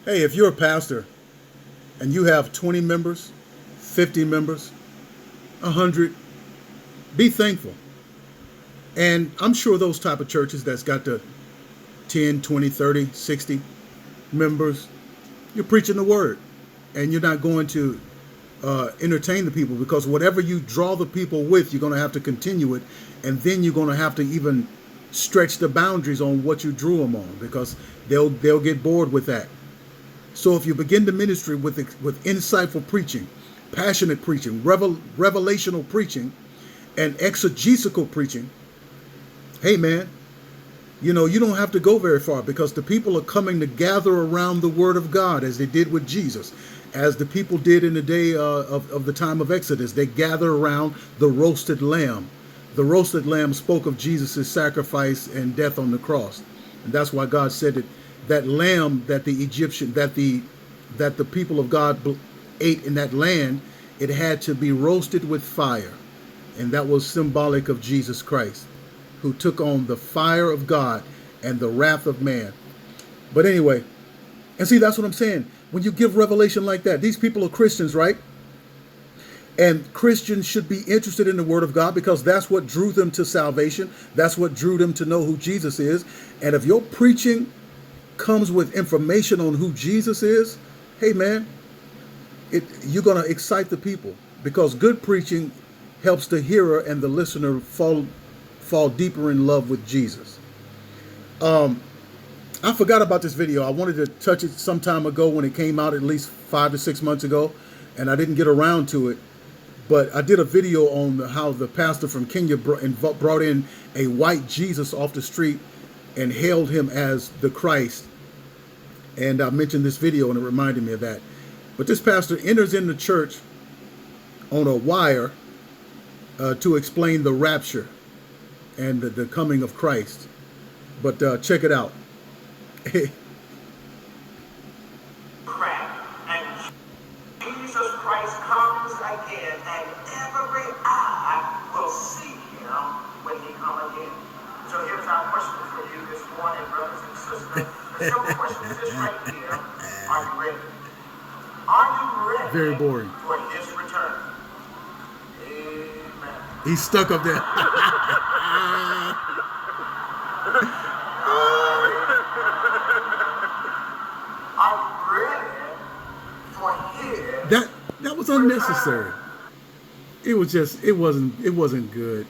Hey, if you're a pastor and you have 20 members, 50 members, 100, be thankful. And I'm sure those type of churches that's got the 10, 20, 30, 60 members, you're preaching the word and you're not going to entertain the people, because whatever you draw the people with, you're going to have to continue it. And then you're going to have to even stretch the boundaries on what you drew them on, because they'll get bored with that. So if you begin the ministry with insightful preaching, passionate preaching, revelational preaching, and exegetical preaching, hey man, you don't have to go very far, because the people are coming to gather around the word of God, as they did with Jesus, as the people did in the day of the time of Exodus. They gather around the roasted lamb. The roasted lamb spoke of Jesus' sacrifice and death on the cross. And that's why God said that lamb that the Egyptian, that the people of God ate in that land, it had to be roasted with fire. And that was symbolic of Jesus Christ, who took on the fire of God and the wrath of man. But anyway, and see, that's what I'm saying. When you give revelation like that, these people are Christians, right? And Christians should be interested in the word of God, because that's what drew them to salvation. That's what drew them to know who Jesus is. And if your preaching comes with information on who Jesus is, hey man, you're going to excite the people, because good preaching helps the hearer and the listener fall deeper in love with Jesus. I forgot about this video. I wanted to touch it some time ago when it came out, at least 5 to 6 months ago, and I didn't get around to it. But I did a video on how the pastor from Kenya brought in a white Jesus off the street and hailed him as the Christ. And I mentioned this video and it reminded me of that. But this pastor enters in the church on a wire to explain the rapture and the coming of Christ. But check it out. And Jesus Christ comes again, and every eye will see him when he comes again. So here's our question for you this morning, brothers and sisters. The simple question is this right here. Are you ready? Are you ready? Very boring. For his return? Amen. He's stuck up there. Are you ready for his That was unnecessary. It wasn't good.